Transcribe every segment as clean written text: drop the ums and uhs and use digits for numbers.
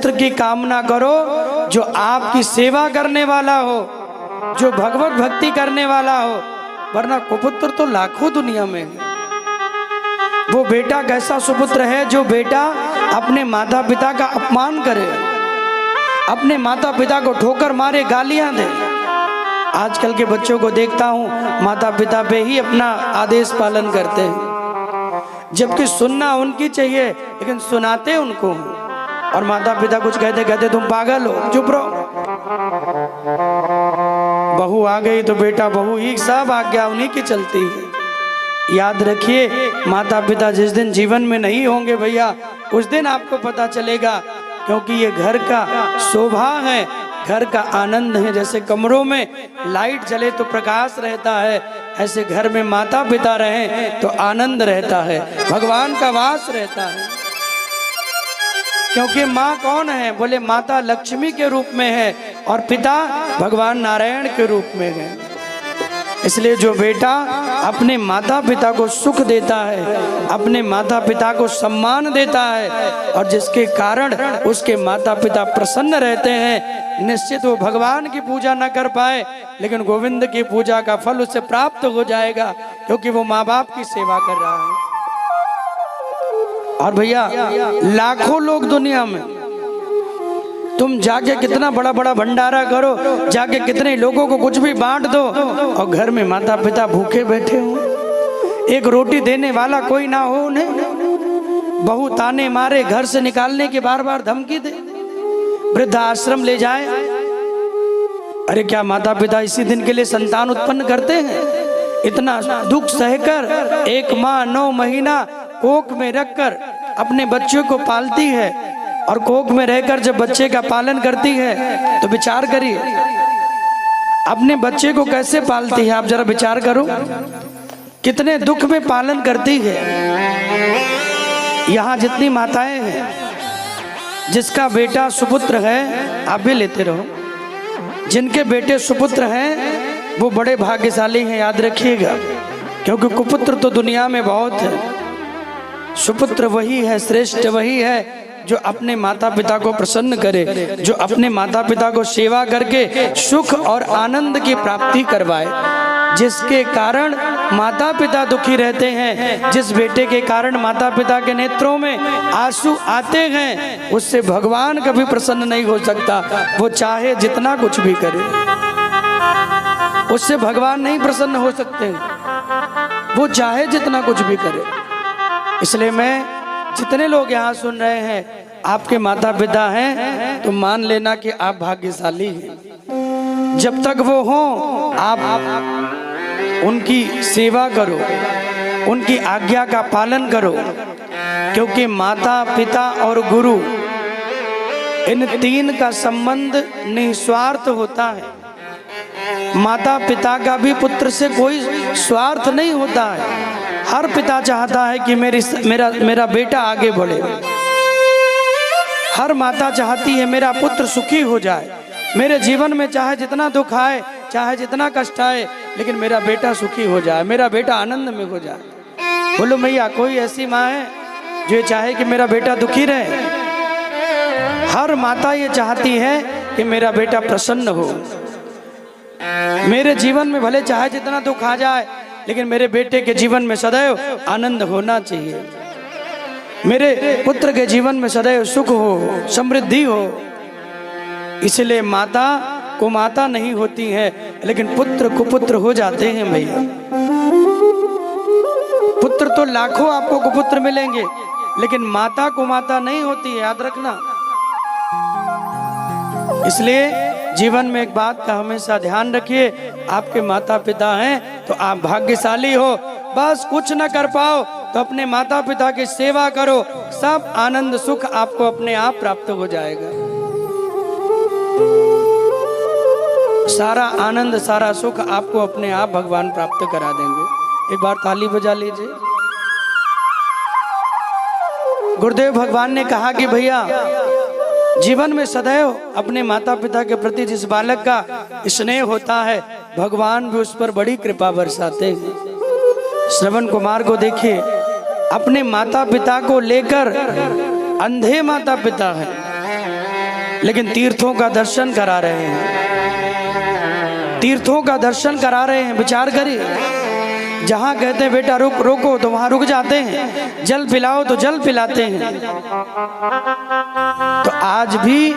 पुत्र की कामना करो जो आपकी सेवा करने वाला हो, जो भगवत भक्ति करने वाला हो, वरना कुपुत्र तो लाखों दुनिया में है। वो बेटा कैसा सुपुत्र है जो बेटा अपने माता पिता का अपमान करे, अपने माता पिता को ठोकर मारे, गालियां दे। आजकल के बच्चों को देखता हूँ माता पिता पे ही अपना आदेश पालन करते हैं, जबकि सुनना उनकी चाहिए लेकिन सुनाते उनको। और माता पिता कुछ कहते कहते तुम पागल हो, चुप रहो। बहू आ गई तो बेटा बहू ही सब आज्ञा उन्हीं की चलती है। याद रखिए, माता पिता जिस दिन जीवन में नहीं होंगे भैया, उस दिन आपको पता चलेगा, क्योंकि ये घर का शोभा है, घर का आनंद है। जैसे कमरों में लाइट जले तो प्रकाश रहता है, ऐसे घर में माता पिता रहें तो आनंद रहता है, भगवान का वास रहता है। क्योंकि माँ कौन है? बोले माता लक्ष्मी के रूप में है और पिता भगवान नारायण के रूप में है। इसलिए जो बेटा अपने माता पिता को सुख देता है, अपने माता पिता को सम्मान देता है, और जिसके कारण उसके माता पिता प्रसन्न रहते हैं, निश्चित वो भगवान की पूजा न कर पाए लेकिन गोविंद की पूजा का फल उसे प्राप्त हो जाएगा, क्योंकि वो माँ बाप की सेवा कर रहा है। और भैया लाखों लोग दुनिया में, तुम जाके कितना बड़ा बड़ा भंडारा करो, जाके कितने लोगों को कुछ भी बांट दो, और घर में माता पिता भूखे बैठे हो, एक रोटी देने वाला कोई ना हो उन्हें, बहू ताने मारे, घर से निकालने की बार बार धमकी दे, वृद्धाश्रम ले जाए। अरे क्या माता पिता इसी दिन के लिए संतान उत्पन्न करते हैं? इतना दुख सहकर एक माँ 9 महीना कोख में रखकर अपने बच्चों को पालती है, और कोख में रहकर जब बच्चे का पालन करती है तो विचार करिए अपने बच्चे को कैसे पालती है। आप जरा विचार करो, कितने दुख में पालन करती है। यहाँ जितनी माताएं हैं, जिसका बेटा सुपुत्र है, आप भी लेते रहो, जिनके बेटे सुपुत्र हैं वो बड़े भाग्यशाली हैं, याद रखिएगा। क्योंकि कुपुत्र तो दुनिया में बहुत है, सुपुत्र वही है, श्रेष्ठ वही है जो अपने माता पिता को प्रसन्न करे, जो अपने माता पिता को सेवा करके सुख और आनंद की प्राप्ति करवाए। जिसके कारण माता पिता दुखी रहते हैं, जिस बेटे के कारण माता पिता के नेत्रों में आंसू आते हैं, उससे भगवान कभी प्रसन्न नहीं हो सकता। वो चाहे जितना कुछ भी करे, उससे भगवान नहीं प्रसन्न हो सकते, वो चाहे जितना कुछ भी करे। इसलिए मैं, जितने लोग यहाँ सुन रहे हैं, आपके माता पिता हैं तो मान लेना कि आप भाग्यशाली हैं। जब तक वो हों, आप उनकी सेवा करो, उनकी आज्ञा का पालन करो, क्योंकि माता पिता और गुरु, इन 3 का संबंध निस्वार्थ होता है। माता पिता का भी पुत्र से कोई स्वार्थ नहीं होता है। हर पिता चाहता है कि मेरा बेटा आगे बढ़े, हर माता चाहती है मेरा पुत्र सुखी हो जाए, मेरे जीवन में चाहे जितना दुख आए, चाहे जितना कष्ट आए, लेकिन मेरा बेटा सुखी हो जाए, मेरा बेटा आनंद में हो जाए। बोलो भैया, कोई ऐसी माँ है जो ये चाहे कि मेरा बेटा दुखी रहे? हर माता ये चाहती है कि मेरा बेटा प्रसन्न हो, मेरे जीवन में भले चाहे जितना दुख आ जाए, लेकिन मेरे बेटे के जीवन में सदैव आनंद होना चाहिए, मेरे पुत्र के जीवन में सदैव सुख हो, समृद्धि हो। इसलिए माता को माता नहीं होती है, लेकिन पुत्र कुपुत्र हो जाते हैं भैया। पुत्र तो लाखों आपको कुपुत्र मिलेंगे, लेकिन माता को माता नहीं होती है, याद रखना। इसलिए जीवन में एक बात का हमेशा ध्यान रखिए, आपके माता पिता हैं तो आप भाग्यशाली हो। बस कुछ न कर पाओ तो अपने माता पिता की सेवा करो, सब आनंद सुख आपको अपने आप प्राप्त हो जाएगा। सारा आनंद सारा सुख आपको अपने आप भगवान प्राप्त करा देंगे। एक बार ताली बजा लीजिए। गुरुदेव भगवान ने कहा कि भैया, जीवन में सदैव अपने माता पिता के प्रति जिस बालक का स्नेह होता है, भगवान भी उस पर बड़ी कृपा बरसाते हैं। श्रवण कुमार को देखिए, अपने माता पिता को लेकर अंधे माता पिता हैं, लेकिन तीर्थों का दर्शन करा रहे हैं, तीर्थों का दर्शन करा रहे हैं। विचार करिए, जहां कहते हैं बेटा रुक रोको तो वहां रुक जाते हैं, जल पिलाओ तो जल पिलाते हैं। तो आज भी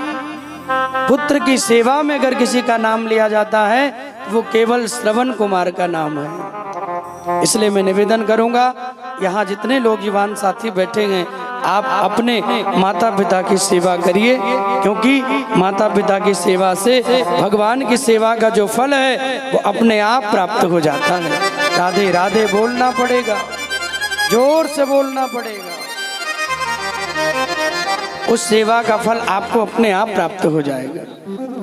पुत्र की सेवा में अगर किसी का नाम लिया जाता है वो केवल श्रवण कुमार का नाम है। इसलिए मैं निवेदन करूंगा, यहाँ जितने लोग युवान साथी बैठे हैं, आप अपने माता पिता की सेवा करिए, क्योंकि माता पिता की सेवा से भगवान की सेवा का जो फल है वो अपने आप प्राप्त हो जाता है। राधे राधे बोलना पड़ेगा, जोर से बोलना पड़ेगा, उस सेवा का फल आपको अपने आप प्राप्त हो जाएगा।